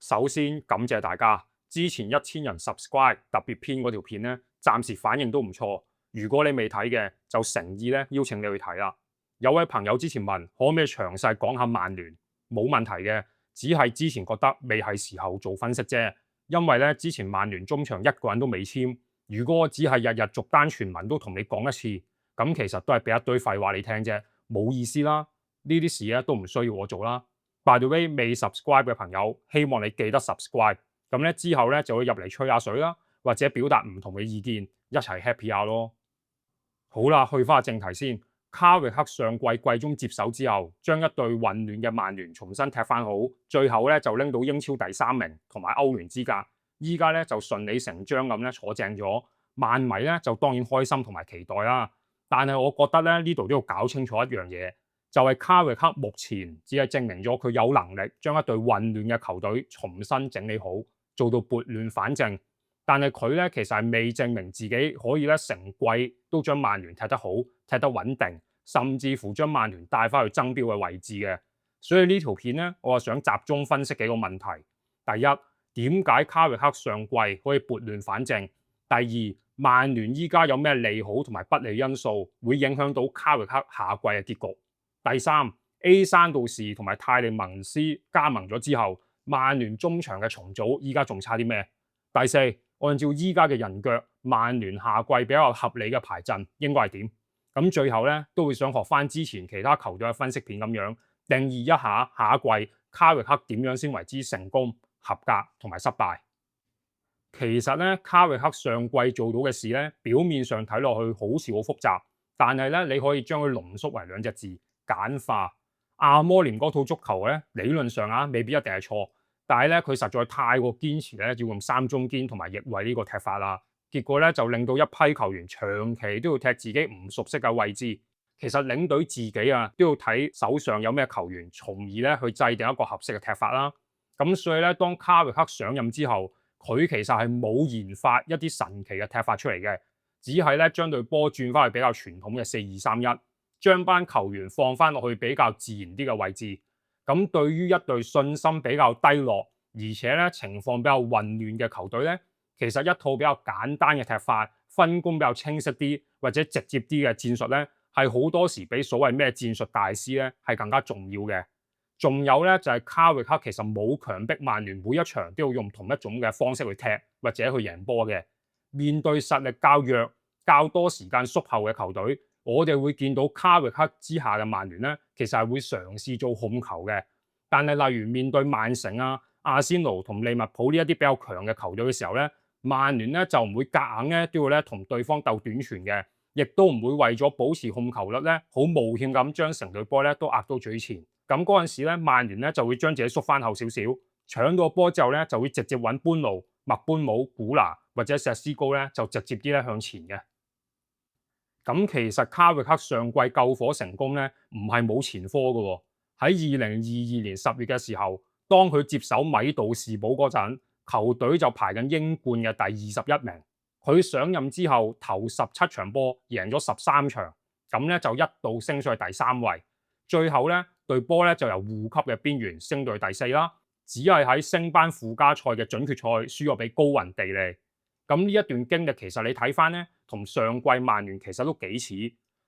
首先感謝大家，之前1000人 subscribe 特別篇嗰條片咧，暫時反應都唔錯。如果你未睇嘅，就誠意咧邀請你去睇啦。有位朋友之前問可唔可以詳細講下曼聯，冇問題嘅，只係之前覺得未係時候做分析啫。因為咧之前曼聯中場一個人都未簽，如果我只係日日逐單傳聞都同你講一次，咁其實都係俾一堆廢話你聽啫，冇意思啦。呢啲事咧都唔需要我做啦。By the way， 未 subscribe 嘅朋友，希望你記得 subscribe。咁咧之後咧就會入嚟吹下水啦，或者表達唔同嘅意見，一齊 happy 下咯。好啦，去翻正題先。卡域克上季中接手之後，將一隊混亂嘅曼聯重新踢翻好，最後咧就拎到英超第3名同埋歐聯資格。依家咧就順理成章咁咧坐正咗，曼迷咧就當然開心同埋期待啦。但係我覺得咧呢度都要搞清楚一樣嘢。就係卡域克目前只係證明咗佢有能力將一隊混亂嘅球隊重新整理好，做到撥亂反正。但係佢咧其實係未證明自己可以咧成季都將曼聯踢得好、踢得穩定，甚至乎將曼聯帶翻去爭標嘅位置嘅。所以呢條片咧，我係想集中分析幾個問題。第一，點解卡域克上季可以撥亂反正？第二，曼聯依家有咩利好同埋不利因素會影響到卡域克下季嘅結局？第三 ，A 山道士同埋泰利文斯加盟咗之後，曼聯中場嘅重組依家仲差啲咩？第四，按照依家嘅人腳，曼聯下季比較合理嘅排陣應該係點？咁最後咧都會想學翻之前其他球隊嘅分析片咁樣，定義一下下一季卡域克點樣先為之成功、合格同埋失敗。其實咧，卡域克上季做到嘅事咧，表面上睇落去好似好複雜，但係咧你可以將佢濃縮為2隻字。簡化。阿摩廉嗰套足球咧，理論上未必一定係錯，但係咧佢實在太過堅持咧要用3中堅同埋翼位呢個踢法啦，結果咧就令到一批球員長期都要踢自己唔熟悉嘅位置。其實領隊自己都要睇手上有咩球員，從而咧去制定一個合適嘅踢法啦。咁所以咧，當卡域克上任之後，佢其實係冇研發一啲神奇嘅踢法出嚟嘅，只係咧將隊波轉翻去比較傳統嘅4-2-3-1。將班球員放翻落去比較自然啲嘅位置，咁對於一隊信心比較低落，而且咧情況比較混亂嘅球隊咧，其實一套比較簡單嘅踢法，分工比較清晰啲或者直接啲嘅戰術咧，係好多時比所謂咩戰術大師咧係更加重要嘅。仲有咧就係卡域克其實冇強迫曼聯每一場都要用同一種嘅方式去踢或者去贏波嘅。面對實力較弱、較多時間縮後嘅球隊，我哋會見到卡域克之下嘅曼聯咧，其實係會嘗試做控球嘅。但係例如面對曼城阿仙奴同利物浦呢一啲比較強嘅球隊嘅時候咧，曼聯咧就唔會夾硬咧都要咧同對方鬥短傳嘅，亦都唔會為咗保持控球率咧好冒險咁將成隊波咧都壓到最前。咁嗰陣時咧，曼聯咧就會將自己縮翻後少少，搶到波之後咧就會直接揾班奴、麥班姆、古拿或者石斯高咧就直接啲咧向前嘅。咁其實卡域克上季救火成功咧，唔係冇前科嘅喎。喺2022年10月嘅時候，當佢接手米杜士堡嗰陣，球隊就排緊英冠嘅第21名。佢上任之後頭17場波贏咗13場，咁咧就一度升上去第3位。最後咧隊波咧就由護級嘅邊緣升到去第4啦，只係喺升班附加賽嘅準決賽輸咗俾高雲地利。咁呢一段經歷其實你睇翻咧，同上季曼聯其實都幾似，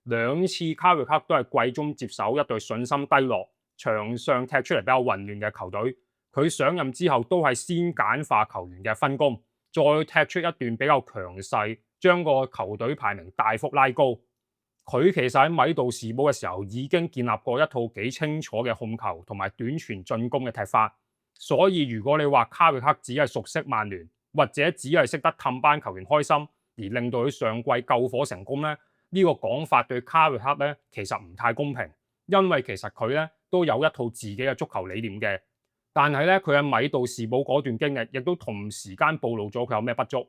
兩次卡域克都係季中接手一隊信心低落、場上踢出嚟比較混亂嘅球隊。佢上任之後都係先簡化球員嘅分工，再踢出一段比較強勢，將個球隊排名大幅拉高。佢其實喺米杜士堡嘅時候已經建立過一套幾清楚嘅控球同埋短傳進攻嘅踢法。所以如果你話卡域克只係熟悉曼聯，或者只係識得氹班球員開心，而令到佢上季救火成功咧，呢個講法對卡域克咧其實唔太公平，因為其實佢咧都有一套自己嘅足球理念嘅。但係咧佢喺米杜士堡嗰段經歷，亦都同時間暴露咗佢有咩不足。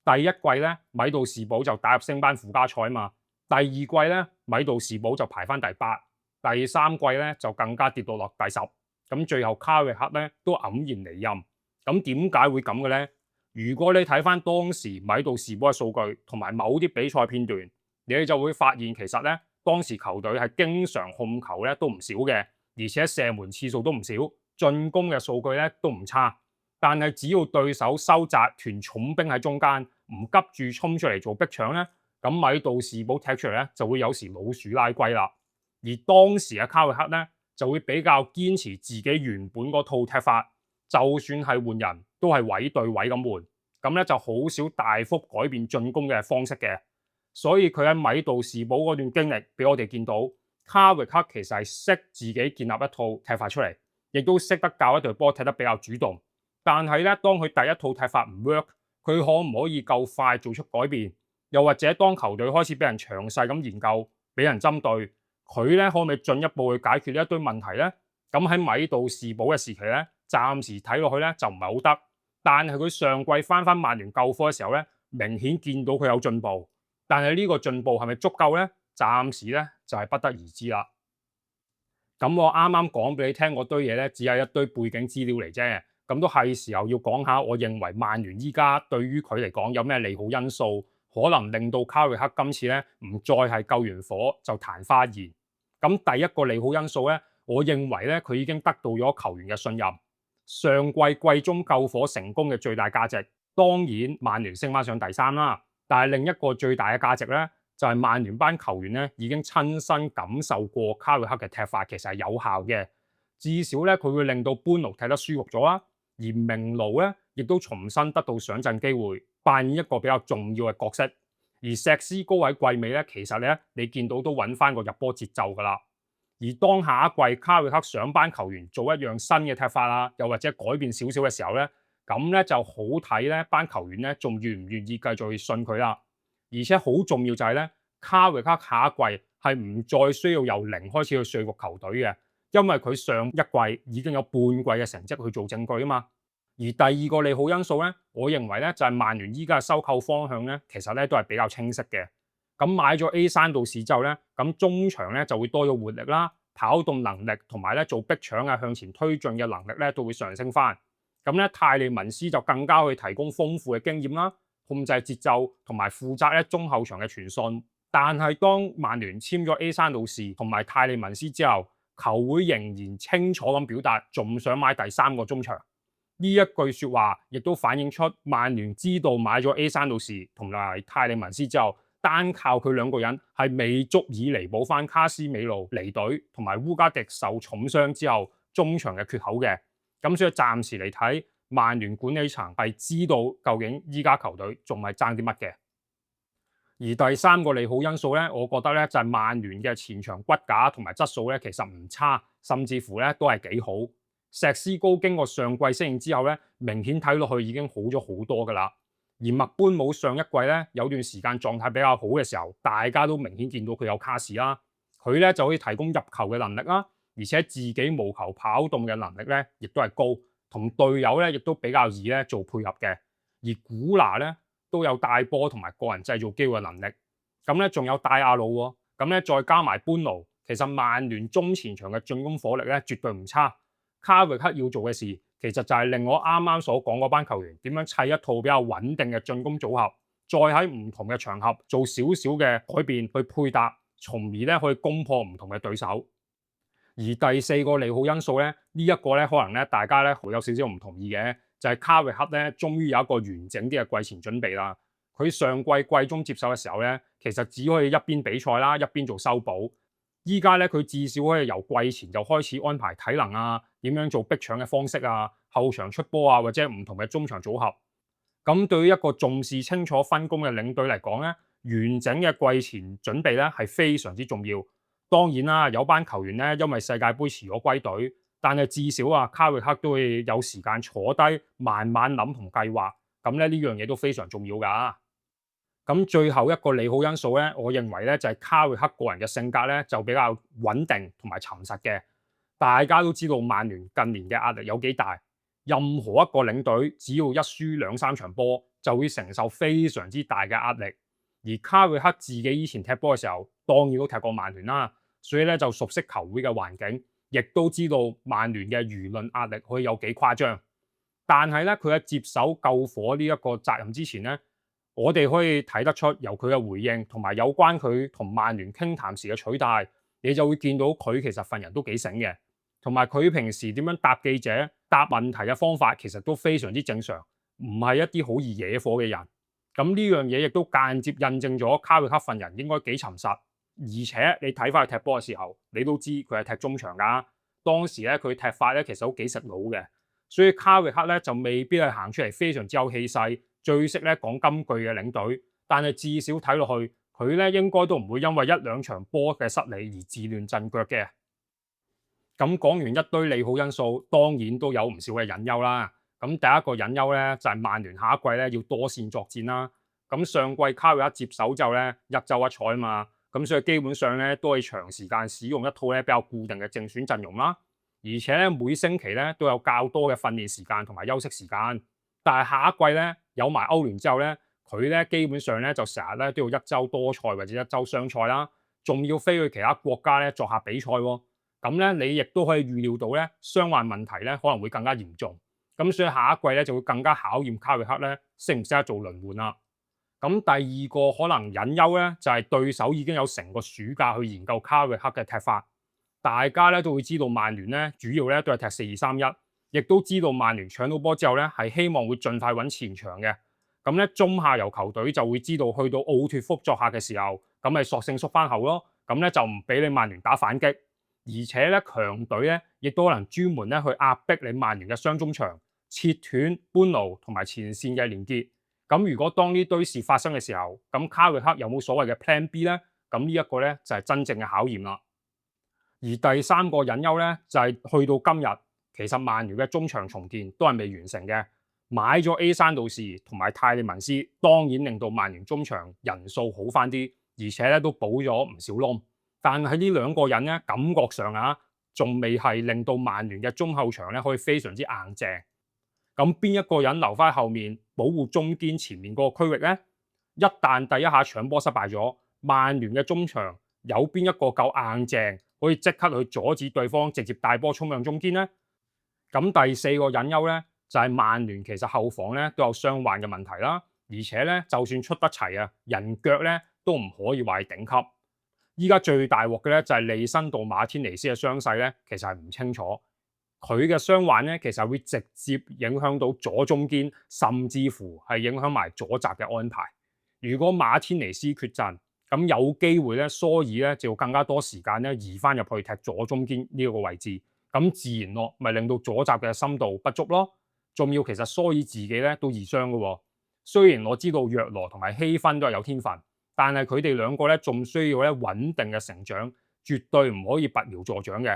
第一季咧米杜士堡就打入升班附加賽嘛，第二季咧米杜士堡就排翻第8，第3季咧就更加跌到落第10。咁最後卡域克咧都黯然離任。咁點解會咁嘅咧？如果你睇翻當時米杜士堡嘅數據同埋某啲比賽片段，你就會發現其實咧當時球隊係經常控球咧都唔少嘅，而且射門次數都唔少，進攻嘅數據咧都唔差。但係只要對手收窄團重兵喺中間，唔急住衝出嚟做逼搶咧，咁米杜士堡踢出嚟咧就會有時老鼠拉龜啦。而當時嘅卡域克咧就會比較堅持自己原本嗰套踢法，就算係換人都係位對位咁換，咁咧就好少大幅改變進攻嘅方式嘅。所以佢喺米杜士堡嗰段經歷俾我哋見到，卡域克其實係識自己建立一套踢法出嚟，亦都識得教一隊波踢得比較主動。但係咧，當佢第一套踢法唔 work，佢可唔可以夠快做出改變？又或者當球隊開始俾人詳細咁研究，俾人針對，佢咧可唔可以進一步去解決呢一堆問題咧？咁喺米杜士堡嘅時期咧，暫時睇落去咧就唔係好得。但係佢上季翻曼聯救火嘅時候咧，明顯見到佢有進步。但係呢個進步係咪足夠咧？暫時咧就係不得而知啦。咁我啱啱講俾你聽嗰堆嘢咧，只係一堆背景資料嚟啫。咁都係時候要講下，我認為曼聯依家對於佢嚟講有咩利好因素，可能令到卡域克今次咧唔再係救完火就曇花現。咁第一個利好因素咧，我認為咧佢已經得到咗球員嘅信任。上季季中救火成功嘅最大價值，當然曼聯升翻上第三啦。但係另一個最大嘅價值咧，就係曼聯班球員咧已經親身感受過卡域克嘅踢法其實係有效嘅，至少咧佢會令到班奴踢得舒服咗啦。而明奴咧，亦都重新得到上陣機會，扮演一個比較重要嘅角色。而石斯高喺季尾咧，其實咧你見到都揾翻個入波節奏噶啦。而當下一季卡域克上班球員做一樣新嘅踢法啦，又或者改變少少嘅時候咧，咁咧就好睇咧班球員咧仲願唔願意繼續去信佢啦。而且好重要就係咧，卡域克下一季係唔再需要由零開始去說服球隊嘅。因為佢上一季已經有半季嘅成績去做證據啊嘛。而第二個利好因素咧，我認為咧就係曼聯依家嘅收購方向咧，其實咧都係比較清晰嘅。咁買咗 A 山道士之後咧，咁中場咧就會多咗活力啦，跑動能力同埋咧做逼搶啊向前推進嘅能力咧都會上升翻。咁咧泰利文斯就更加去提供豐富嘅經驗啦，控制節奏同埋負責咧中後場嘅傳送。但係當曼聯簽咗 A 山道士同埋泰利文斯之後，球會仍然清楚咁表達，仲想買第三個中場。呢一句說話亦都反映出曼聯知道買咗 A 山道士同埋泰利文斯之後，單靠佢兩個人係未足以彌補翻卡斯美路離隊同埋烏加迪受重傷之後中場嘅缺口嘅。咁所以暫時嚟睇，曼聯管理層係知道究竟依家球隊仲係爭啲乜嘅。而第三個利好因素咧，我覺得咧就係曼聯嘅前場骨架同埋質素咧，其實唔差，甚至乎咧都係幾好。石斯高經過上季適應之後咧，明顯睇落去已經好咗好多噶啦。而麥班姆上一季咧有段時間狀態比較好嘅時候，大家都明顯見到佢有卡士啦。佢咧就可以提供入球嘅能力啦，而且自己無球跑動嘅能力咧亦都係高，同隊友咧亦都比較易咧做配合嘅。而古拿咧都有帶波同埋個人製造機會嘅能力。咁咧仲有戴亞魯喎，咁咧再加埋班奴，其實曼聯中前場嘅進攻火力咧絕對唔差。卡域克要做嘅事，其實就係令我啱啱所講嗰班球員點樣砌一套比較穩定嘅進攻組合，再喺唔同嘅場合做少少嘅改變去配搭，從而咧可以攻破唔同嘅對手。而第四個利好因素咧，呢一個咧可能咧大家咧會有少少唔同意嘅，就係卡域克咧終於有一個完整啲嘅季前準備啦。佢上季季中接手嘅時候咧，其實只可以一邊比賽啦，一邊做修補。依家咧佢至少可以由季前就開始安排體能啊，點樣做逼搶嘅方式啊，後場出波啊，或者唔同嘅中場組合。咁對於一個重視清楚分工嘅領隊嚟講咧，完整嘅季前準備咧係非常之重要。當然啦，有班球員咧因為世界盃遲咗歸隊，但係至少啊卡域克都會有時間坐低慢慢諗同計劃。咁咧呢樣嘢都非常重要㗎。咁最後一個利好因素咧，我認為咧就係卡域克個人嘅性格咧就比較穩定同埋沉實嘅。大家都知道曼聯近年嘅壓力有幾大，任何一個領隊只要一輸兩三場波，就會承受非常之大嘅壓力。而卡域克自己以前踢波嘅時候，當然都踢過曼聯啦，所以咧就熟悉球會嘅環境，亦都知道曼聯嘅輿論壓力可以有幾誇張。但係咧，佢喺接手救火呢一個責任之前咧，我哋可以睇得出，由佢嘅回應同埋有關佢同曼聯傾談時嘅取態，你就會見到佢其實份人都幾醒嘅，同埋佢平時點樣答記者、答問題嘅方法其實都非常之正常，唔係一啲好易惹火嘅人。咁呢樣嘢亦都間接印證咗卡域克份人應該幾沉實，而且你睇翻佢踢波嘅時候，你都知佢係踢中場㗎。當時咧佢踢法咧其實都幾食腦嘅，所以卡域克咧就未必係行出嚟非常之有氣勢，最識咧講金句嘅領隊。但係至少睇落去，佢咧應該都唔會因為一兩場波嘅失利而自亂陣腳嘅。咁講完一堆利好因素，當然都有唔少嘅隱憂啦。咁第一個隱憂咧就係曼聯下一季咧要多線作戰啦。咁上季卡域克接手之後咧一週一賽啊嘛，咁所以基本上咧都係長時間使用一套咧比較固定嘅正選陣容啦。而且咧每星期咧都有較多嘅訓練時間同埋休息時間。但係下一季咧有埋歐聯之後咧，佢咧基本上咧就成日咧都要一週多賽或者一週雙賽啦，仲要飛去其他國家咧作客比賽喎。咁咧，你亦都可以預料到咧，傷患問題咧可能會更加嚴重。咁所以下一季咧就會更加考驗卡域克咧識唔識得做輪換啦。咁第二個可能隱憂咧就係對手已經有成個暑假去研究卡域克嘅踢法，大家咧都會知道曼聯咧主要咧都係踢4-2-3-1，亦都知道曼聯搶到波之後咧係希望會盡快揾前場嘅。咁咧中下游球隊就會知道去到奧脱福作客嘅時候，咁咪索性縮翻後咯。咁咧就唔俾你曼聯打反擊。而且咧強隊咧亦都可能專門咧去壓迫你曼聯嘅雙中場，切斷般奴同埋前線嘅連結。咁如果當呢堆事發生嘅時候，咁卡域克有冇所謂嘅 Plan B 咧？咁呢一個咧就係真正嘅考驗啦。而第三個隱憂咧就係去到今日，其實曼聯嘅中場重建都係未完成嘅。買咗 A 山道士同埋泰利文斯，當然令到曼聯中場人數好翻啲，而且咧都補咗唔少窿。但係呢兩個人咧，感覺上啊，仲未係令到曼聯嘅中後場咧可以非常之硬淨。咁邊一個人留翻後面保護中堅前面嗰個區域呢？一旦第一下搶波失敗咗，曼聯嘅中場有邊一個夠硬淨，可以即刻去阻止對方直接帶波衝向中堅呢？咁第四個隱憂咧，就係曼聯其實後防咧都有傷患嘅問題啦，而且咧就算出得齊啊，人腳咧都唔可以話係頂級。依家最大鑊嘅咧就係利申道馬天尼斯嘅傷勢咧，其實係唔清楚。佢嘅傷患咧，其實會直接影響到左中堅，甚至乎係影響埋左閘嘅安排。如果馬天尼斯缺陣，咁有機會咧，蘇爾咧就要更加多時間咧移翻入去踢左中堅呢個位置，咁自然咯，咪令到左閘嘅深度不足咯。仲要其實蘇爾自己咧都易傷嘅喎。雖然我知道若羅同埋希芬都係有天分。但係佢哋兩個咧，仲需要咧穩定嘅成長，絕對唔可以拔苗助長嘅。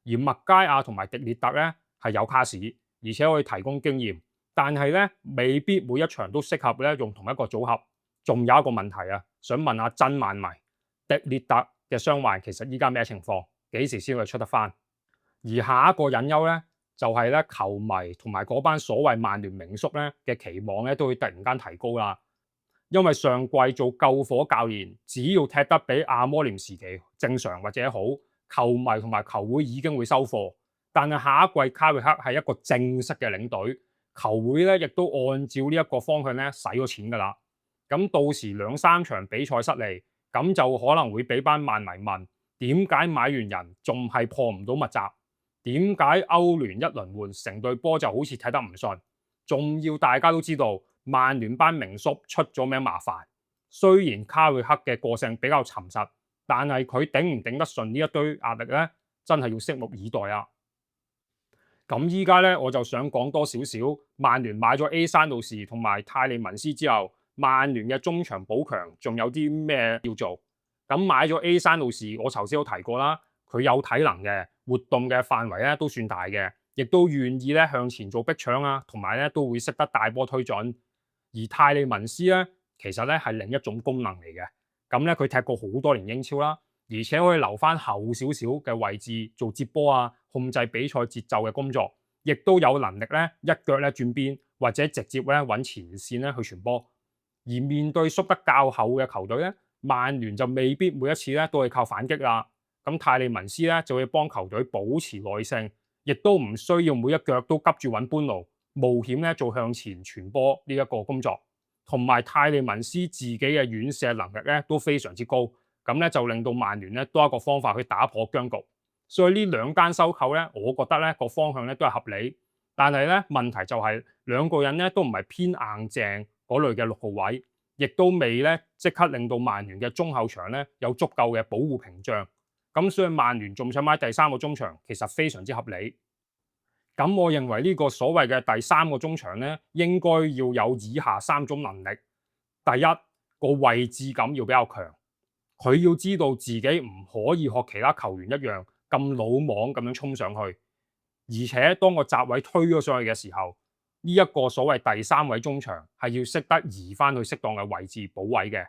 而麥佳亞同埋迪列特咧係有卡士，而且可以提供經驗，但係咧未必每一場都適合咧用同一個組合。仲有一個問題啊，想問下真曼迷，迪列特嘅傷患其實依家咩情況？幾時先會出得翻？而下一個隱憂咧，就係咧球迷同埋嗰班所謂曼聯名宿咧嘅期望咧，都會突然間提高啦。因為上季做救火教練，只要踢得比阿摩廉時期正常或者好，球迷同埋球會已經會收貨。但係下一季卡域克係一個正式嘅領隊，球會咧亦都按照呢一個方向咧使咗錢㗎啦。咁到時兩三場比賽失利，咁就可能會俾班曼迷問：點解買完人仲係破唔到密集？點解歐聯一輪換成隊波就好似睇得唔順？仲要大家都知道。曼聯班名宿出咗名麻煩，雖然卡域克嘅個性比較沉實，但係佢頂唔頂得順呢一堆壓力咧，真係要拭目以待啊！咁依家咧，我就想講多少少，曼聯買咗 A 山道士同埋泰利文斯之後，曼聯嘅中場補強仲有啲咩要做？咁買咗 A 山道士，我頭先都提過啦，佢有體能嘅，活動嘅範圍咧都算大嘅，亦都願意咧向前做逼搶啊，同埋咧都會識得帶波推進。而泰利文斯咧，其實咧係另一種功能嚟嘅。咁咧佢踢過好多年英超啦，而且可以留翻後少少嘅位置做接波啊，控制比賽節奏嘅工作，亦都有能力咧一腳咧轉邊或者直接咧揾前線咧去傳波。而面對縮得較厚嘅球隊咧，曼聯就未必每一次咧都係靠反擊啦。咁泰利文斯咧就會幫球隊保持耐性，亦都唔需要每一腳都急住揾般奴。冒險咧做向前傳波呢一個工作，同埋泰利文斯自己嘅遠射能力咧都非常之高，咁咧就令到曼聯咧多一個方法去打破僵局。所以呢兩間收購咧，我覺得咧個方向咧都係合理。但係咧問題就係兩個人咧都唔係偏硬淨嗰類嘅6號位，亦都未咧即刻令到曼聯嘅中後場咧有足夠嘅保護屏障。咁所以曼聯仲想買第三個中場，其實非常之合理。咁我認為呢個所謂嘅第三個中場咧，應該要有以下3種能力。第一，個位置感要比較強，佢要知道自己唔可以學其他球員一樣咁魯莽咁樣衝上去，而且當個閘位推咗上去嘅時候，呢一個所謂第三位中場係要識得移翻去適當嘅位置補位嘅。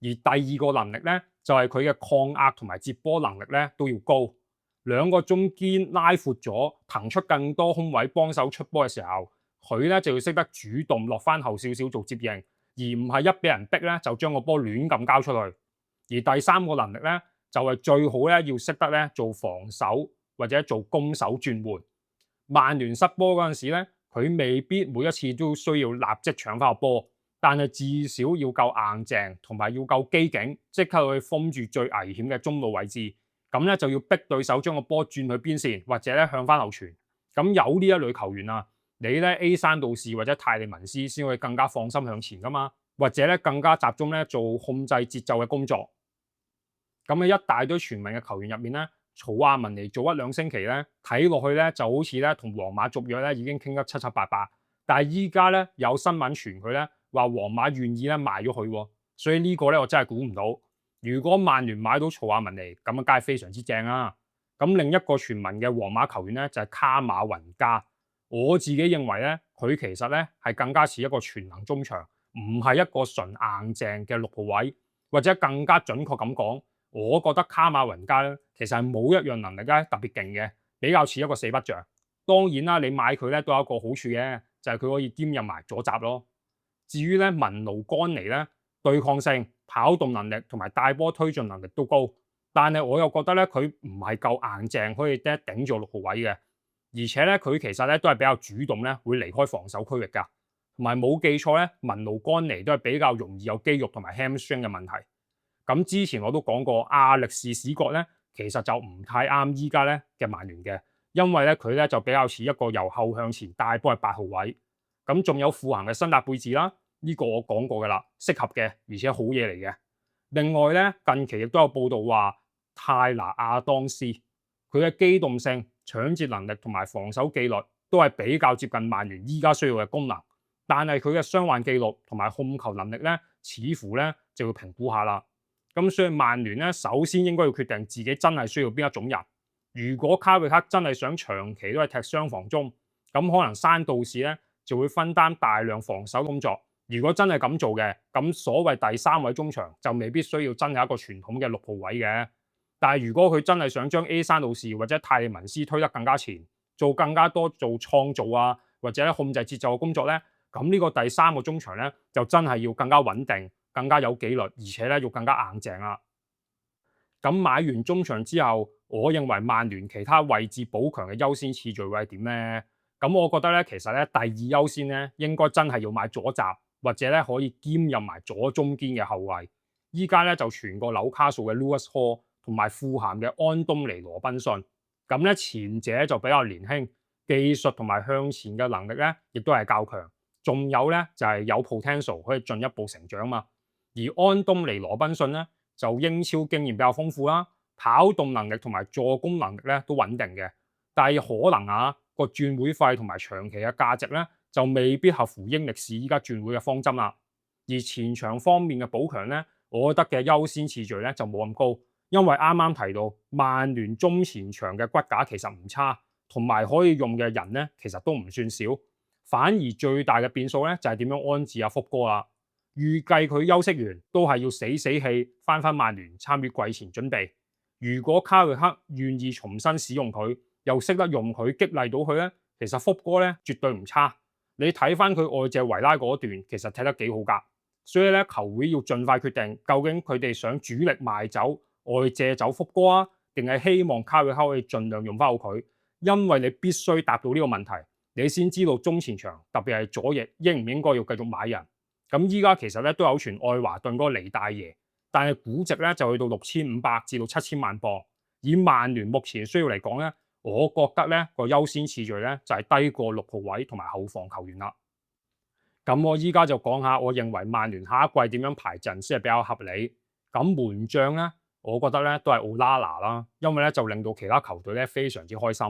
而第二個能力咧，就係佢嘅抗壓同埋接波能力咧都要高。兩個中堅拉闊咗，騰出更多空位幫手出波嘅時候，佢咧就要識得主動落翻後少少做接應，而唔係一俾人逼咧就將個波亂咁交出去。而第三個能力咧就係最好咧要識得咧做防守或者做攻守轉換。曼聯失波嗰陣時咧，佢未必每一次都需要立即搶翻個波，但係至少要夠硬淨同埋要夠機警，即刻去封住最危險嘅中路位置。咁咧就要逼對手將個波轉去邊線，或者咧向翻後傳。咁有呢一類球員啊，你咧 A 山道士或者泰利文斯先會更加放心向前噶嘛，或者咧更加集中咧做控制節奏嘅工作。咁喺一大堆傳聞嘅球員入面咧，曹亞文尼做1-2星期咧，睇落去咧就好似咧同皇馬續約咧已經傾得七七八八，但係依家咧有新聞傳佢咧話皇馬願意咧賣咗佢喎，所以呢個咧我真係估唔到。如果曼聯買到曹亞文尼，咁啊梗係非常之正啦。咁另一個傳聞嘅皇馬球員咧就係卡馬雲加，我自己認為咧佢其實咧係更加似一個全能中場，唔係一個純硬淨嘅6號位，或者更加準確咁講，我覺得卡馬雲加咧其實係冇一樣能力咧特別勁嘅，比較似一個4不像。當然啦，你買佢咧都有一個好處嘅，就係佢可以兼任埋左閘咯。至於咧文奴干尼咧，對抗性、跑動能力同埋帶波推進能力都高，但係我又覺得咧佢唔係夠硬淨可以咧頂住6號位嘅，而且咧佢其實咧都係比較主動咧會離開防守區域㗎，同埋冇記錯咧文奴干尼都係比較容易有肌肉同埋 hamstring 嘅問題。咁之前我都講過，亞力士史葛咧其實就唔太啱依家咧嘅曼聯嘅，因為咧佢咧就比較似一個由後向前帶波嘅8號位。咁仲有富咸嘅辛達貝治啦，呢個我講過噶啦，適合嘅而且好嘢嚟嘅。另外咧近期亦都有報道話泰拿亞當斯佢嘅機動性、搶截能力同埋防守紀律都係比較接近曼聯依家需要嘅功能，但係佢嘅傷患記錄同埋控球能力咧，似乎咧就要評估下啦。咁所以曼聯咧首先應該要決定自己真係需要邊一種人。如果卡域克真係想長期都係踢雙防中，咁可能山道士咧就會分擔大量防守工作。如果真係咁做嘅，咁所謂第三位中場就未必需要真係一個傳統嘅6號位嘅。但係如果佢真係想將 A 山道士或者泰利文斯推得更加前，做更加多做創造啊或者控制節奏嘅工作咧，咁呢個第三個中場咧就真係要更加穩定、更加有紀律，而且咧要更加硬淨啦。咁買完中場之後，我認為曼聯其他位置補強嘅優先次序會係點咧？咁我覺得咧，其實咧第2優先咧應該真係要買左閘，或者咧可以兼任埋左中堅嘅後衛。依家咧就傳過紐卡素嘅 Lewis Hall 同埋富咸嘅安東尼羅賓遜。咁咧前者就比較年輕，技術同埋向前嘅能力咧亦都係較強。仲有咧就係有 potential 可以進一步成長嘛。而安東尼羅賓遜咧就英超經驗比較豐富啦，跑動能力同埋助攻能力咧都穩定嘅，但係可能個轉會費同埋長期嘅價值咧就未必合乎英力士依家轉會嘅方針啦。而前場方面嘅補強咧，我覺得嘅優先次序咧就冇咁高，因為啱啱提到曼聯中前場嘅骨架其實唔差，同埋可以用嘅人咧其實都唔算少，反而最大嘅變數咧就係點樣安置福哥啦。預計佢休息完都係要死氣翻曼聯參與季前準備。如果卡域克願意重新使用佢，又識得用佢激勵到佢咧，其實福哥咧絕對唔差。你睇翻佢外借維拉嗰段，其實踢得幾好㗎。所以咧球會要盡快決定，究竟佢哋想主力賣走外借走福哥啊，定係希望卡域克可以盡量用翻好佢？因為你必須答到呢個問題，你先知道中前場特別係左翼應唔應該要繼續買人。咁依家其實咧都有傳愛華頓嗰個尼大爺，但係估值咧就去到6500至到7000萬鎊。以曼聯目前需要嚟講咧，我覺得咧個優先次序咧就係低過6號位同埋後防球員啦。咁我依家就講下，我認為曼聯下一季點樣排陣先係比較合理。咁門將咧，我覺得咧都係奧拉拿啦，因為咧就令到其他球隊咧非常之開心。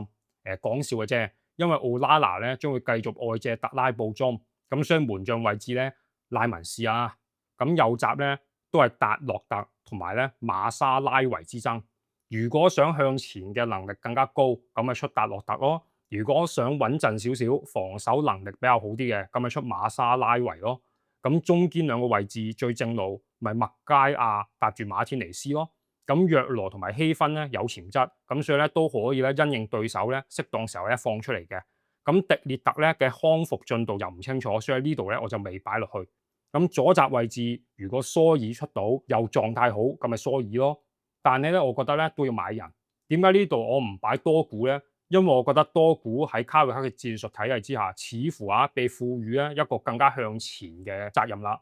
講笑嘅啫，因為奧拉拿咧將會繼續外借特拉布宗，咁所以門將位置咧拉文士啊，咁右閘咧都係達洛特同埋咧馬沙拉維之爭。如果想向前嘅能力更加高，咁咪出達洛特咯。如果想穩陣少少，防守能力比較好啲嘅，咁咪出馬沙拉維咯。咁中堅兩個位置最正路，咪麥佳亞搭住馬天尼斯咯。咁約羅同埋希芬咧有潛質，咁所以咧都可以咧因應對手咧適當時候咧放出嚟嘅。咁迪列特咧嘅康復進度又唔清楚，所以呢度咧我就未擺落去。咁左閘位置如果蘇爾出到又狀態好，咁咪蘇爾咯。但係咧，我覺得咧都要買人。點解呢度我唔擺多股咧？因為我覺得多股喺卡域克嘅戰術體系之下，似乎被賦予咧一個更加向前嘅責任啦。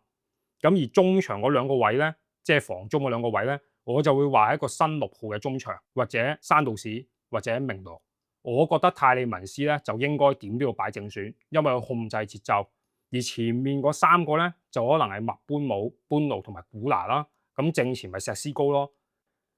咁而中場嗰兩個位咧，即係防中嗰兩個位咧，我就會話係一個新6號嘅中場，或者山道士，或者明羅。我覺得泰利文斯咧就應該點都要擺正選，因為佢控制節奏。而前面嗰3個咧就可能係麥班姆、班奴同埋古拿啦。咁正前咪石斯高咯。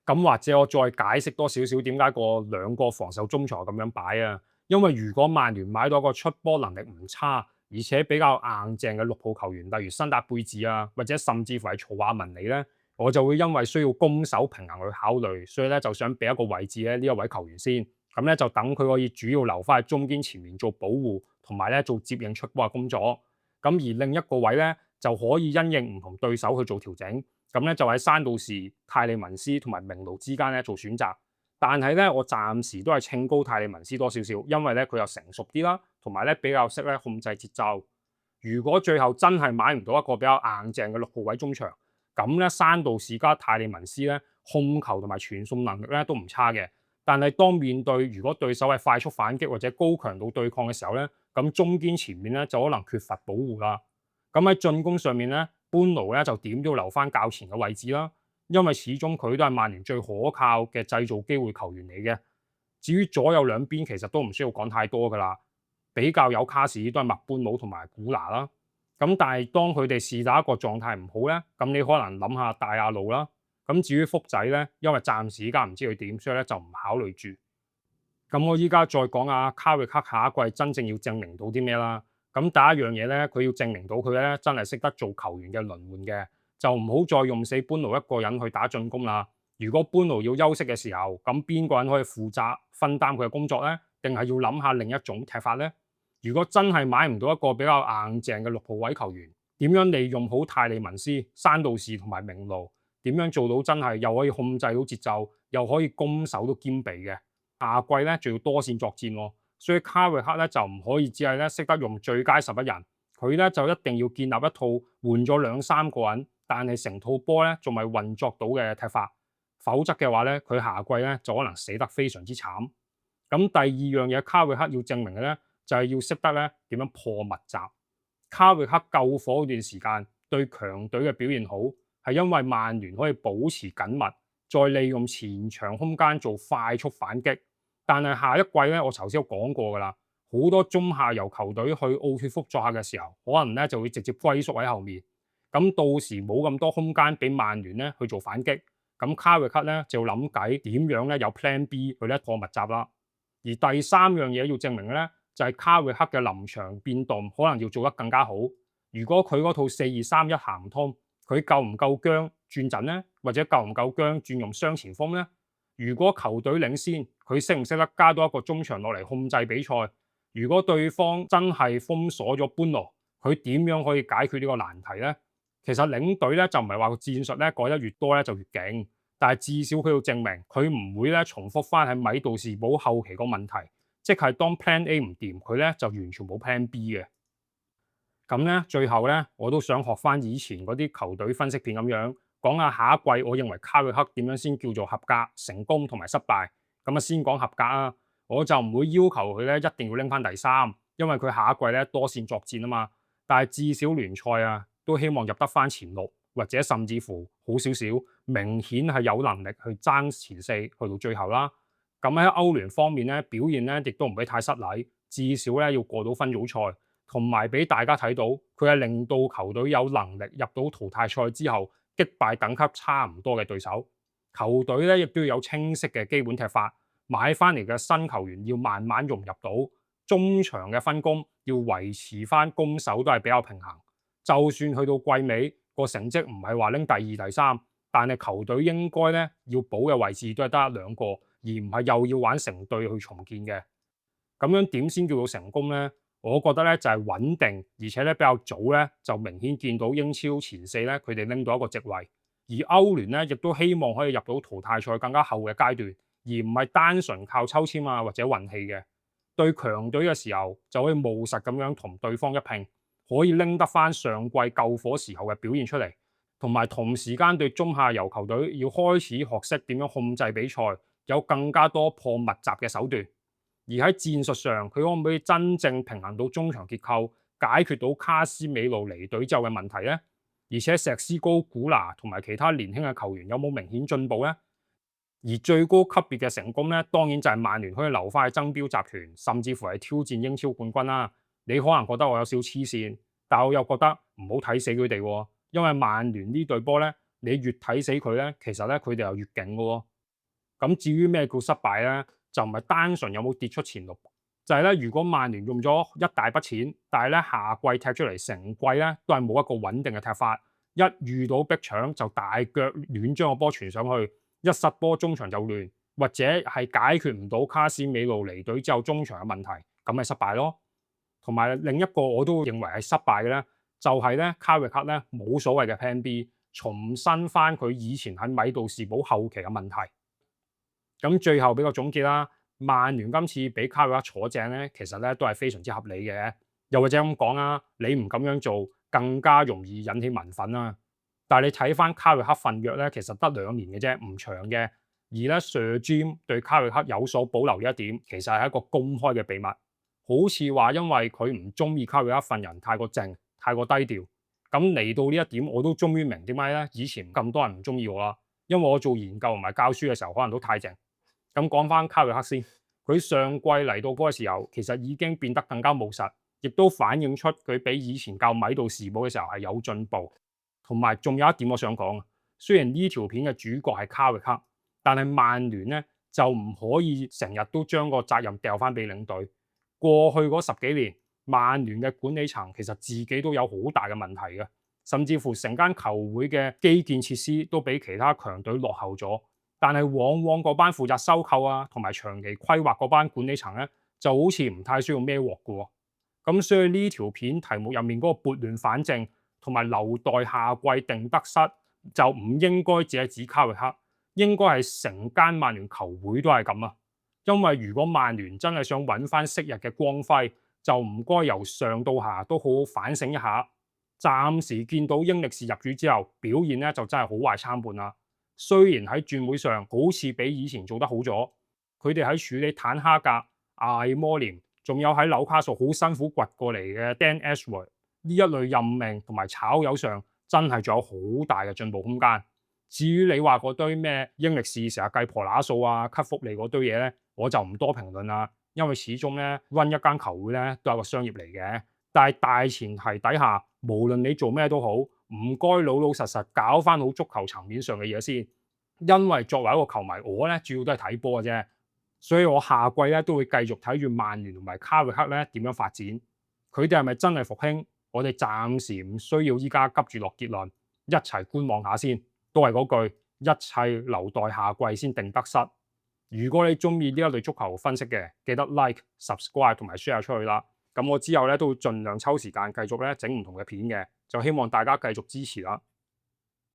咁或者我再解釋多少少點解個兩個防守中場咁樣擺啊？因為如果曼聯買到一個出波能力唔差，而且比較硬淨嘅6號球員，例如辛達貝治啊，或者甚至乎係曹亞文尼咧，我就會因為需要攻守平衡去考慮，所以咧就想俾一個位置咧呢一位球員先，咁咧就等佢可以主要留翻喺中堅前面做保護，同埋咧做接應出波嘅工作。咁而另一個位咧就可以因應唔同對手去做調整。咁咧就喺山道士、泰利文斯同埋明奴之間咧做選擇，但係咧我暫時都係稱高泰利文斯多少少，因為咧佢又成熟啲啦，同埋咧比較識咧控制節奏。如果最後真係買唔到一個比較硬淨嘅6號位中場，咁咧山道士加泰利文斯咧控球同埋傳送能力咧都唔差嘅，但係當面對如果對手係快速反擊或者高強度對抗嘅時候咧，咁中堅前面咧就可能缺乏保護啦。咁喺進攻上面咧，班奴咧就點都要留翻較前嘅位置啦，因為始終佢都係曼聯最可靠嘅製造機會球員嚟嘅。至於左右兩邊其實都唔需要講太多噶啦，比較有卡士都係麥班姆同埋古拿啦。咁但係當佢哋是打一個狀態唔好咧，咁你可能諗下大亞路啦。咁至於福仔咧，因為暫時依家唔知佢點，所以咧就唔考慮住。咁我依家再講下卡域克下一季真正要證明到啲咩啦。咁第一樣嘢咧，佢要證明到佢咧真係識得做球員嘅輪換嘅，就唔好再用死班奴一個人去打進攻啦。如果班奴要休息嘅時候，咁邊個人可以負責分擔佢嘅工作咧？定係要諗下另一種踢法咧？如果真係買唔到一個比較硬淨嘅6號位球員，點樣利用好泰利文斯、山道士同埋明奴？點樣做到真係又可以控制到節奏，又可以攻守都兼備嘅？下季咧仲要多線作戰喎。所以卡域克咧就唔可以只係咧識得用最佳11人，佢咧就一定要建立一套換咗2-3個人，但係成套波咧仲係運作到嘅踢法，否則嘅話咧佢下季咧就可能死得非常之慘。咁第二樣嘢卡域克要證明嘅咧就係要識得咧點樣破密集。卡域克救火嗰段時間對強隊嘅表現好，係因為曼聯可以保持緊密，再利用前場空間做快速反擊。但係下一季咧，我頭先都講過㗎啦，好多中下游球隊去奧脱福作客嘅時候，可能咧就會直接龜縮喺後面，咁到時冇咁多空間俾曼聯咧去做反擊，咁卡域克咧就要諗計點樣咧有 Plan B 去咧破密集啦。而第三樣嘢要證明嘅咧，就係卡域克嘅臨場變動可能要做得更加好。如果佢嗰套4-2-3-1行唔通，佢夠唔夠薑轉陣咧，或者夠唔夠薑轉用雙前鋒咧？如果球隊領先，佢識唔識得加多一個中場落嚟控制比賽？如果對方真係封鎖咗班奴，佢點樣可以解決呢個難題呢？其實領隊咧就唔係話個戰術咧改得越多咧就越勁，但係至少佢要證明佢唔會咧重複翻喺米杜士堡後期個問題，即係當 Plan A 唔掂，佢咧就完全冇 Plan B 嘅。咁咧最後咧我都想學翻以前嗰啲球隊分析片咁樣。講下下一季，我認為卡域克點樣先叫做合格、成功同埋失敗。咁啊，先講合格啊！我就唔會要求佢咧一定要拎翻第3，因為佢下一季咧多線作戰啊嘛。但係至少聯賽啊，都希望入得翻前6，或者甚至乎好少少，明顯係有能力去爭前4，去到最後啦。咁喺歐聯方面咧，表現咧亦都唔會太失禮，至少咧要過到分組賽，同埋俾大家睇到佢係令到球隊有能力入到淘汰賽之後擊敗等級差唔多嘅對手。球隊咧亦都要有清晰嘅基本踢法，買翻嚟嘅新球員要慢慢融入到，中場嘅分工要維持翻攻守都係比較平衡。就算去到季尾個成績唔係話拎第二、第三，但係球隊應該咧要保嘅位置都係得一兩個，而唔係又要玩成隊去重建嘅。咁樣點先叫做成功呢？我覺得咧就係穩定，而且咧比較早咧就明顯見到英超前四咧佢哋拎到一個席位，而歐聯咧亦都希望可以入到淘汰賽更加後嘅階段，而唔係單純靠抽籤啊或者運氣嘅。對強隊嘅時候就可以務實咁樣同對方一拼，可以拎得翻上季救火時候嘅表現出嚟，同埋同時間對中下游球隊要開始學識點樣控制比賽，有更加多破密集嘅手段。而喺戰術上，佢可唔可以真正平衡到中場結構，解決到卡斯美路離隊之後嘅問題呢？而且石斯高古拿同埋其他年輕嘅球員有冇明顯進步呢？而最高級別嘅成功咧，當然就係曼聯可以留翻去爭標集團，甚至乎係挑戰英超冠軍啦。你可能覺得我有少黐線，但我又覺得唔好睇死佢哋喎，因為曼聯呢隊波咧，你越睇死佢咧，其實咧佢哋又越勁嘅喎。咁至於咩叫失敗咧，就唔係單純有冇跌出前六，就係咧如果曼聯用咗一大筆錢，但係咧下季踢出嚟成季咧都係冇一個穩定嘅踢法，一遇到逼搶就大腳亂將個波傳上去。一失波中場就亂，或者係解決唔到卡斯美路離隊之後中場嘅問題，咁咪失敗咯。同埋另一個我都認為係失敗嘅咧，就係咧卡域克咧冇所謂嘅 Plan B，重新翻佢以前喺米杜士堡後期嘅問題。咁最後俾個總結啦，曼聯今次俾卡域克坐正咧，其實咧都係非常之合理嘅。又或者咁講啊，你唔咁樣做，更加容易引起民憤啦。但係你睇翻卡域克份約咧，其實得2年嘅啫，唔長嘅。而咧 Sir Jim 對卡域克有所保留呢一點，其實係一個公開嘅秘密。好似話因為佢唔中意卡域克份人太過靜、太過低調。咁嚟到呢一點，我都終於明點解咧以前咁多人唔中意我啦。因為我做研究同埋教書嘅時候，可能都太靜。咁講翻卡域克先，佢上季嚟到嗰個時候，其實已經變得更加務實，亦都反映出佢比以前教米杜士堡嘅時候係有進步。同埋仲有一點我想講，雖然呢條片嘅主角係卡域克，但係曼聯咧就唔可以成日都將個責任掉翻俾領隊。過去嗰10幾年，曼聯嘅管理層其實自己都有好大嘅問題嘅，甚至乎成間球會嘅基建設施都比其他強隊落後咗。但係往往嗰班負責收購啊同埋長期規劃嗰班管理層咧，就好似唔太需要孭鑊嘅喎。咁所以呢條片題目入面嗰個撥亂反正，同埋留待下季定得失，就唔應該只係指卡域克，應該係成間曼聯球會都係咁啊！因為如果曼聯真係想揾翻昔日嘅光輝，就唔該由上到下都好好反省一下。暫時見到英力士入主之後，表現咧就真係好壞參半啦。雖然喺轉會上好似比以前做得好咗，佢哋喺處理坦哈格、艾摩廉，仲有喺紐卡素好辛苦掘過嚟嘅 Dan Ashworth。呢一類任命同埋炒魷上真係仲有好大嘅進步空間。至於你話嗰堆咩英力士成日計婆乸數啊、cut 福利嗰堆嘢咧，我就唔多評論啦。因為始終咧 run 一間球會咧都係個商業嚟嘅。但係大前提底下，無論你做咩都好，唔該老老實實搞翻好足球層面上嘅嘢先。因為作為一個球迷，我咧主要都係睇波嘅啫，所以我下季咧都會繼續睇住曼聯同埋卡域克咧點樣發展，佢哋係咪真係復興？我哋暫時唔需要依家急住落結論，一齊觀望下先。都係嗰句，一切留待下季先定得失。如果你中意呢一類足球分析嘅，記得 like、subscribe 同埋 share 出去啦。咁我之後咧都會盡量抽時間繼續咧整唔同嘅片嘅，就希望大家繼續支持啦。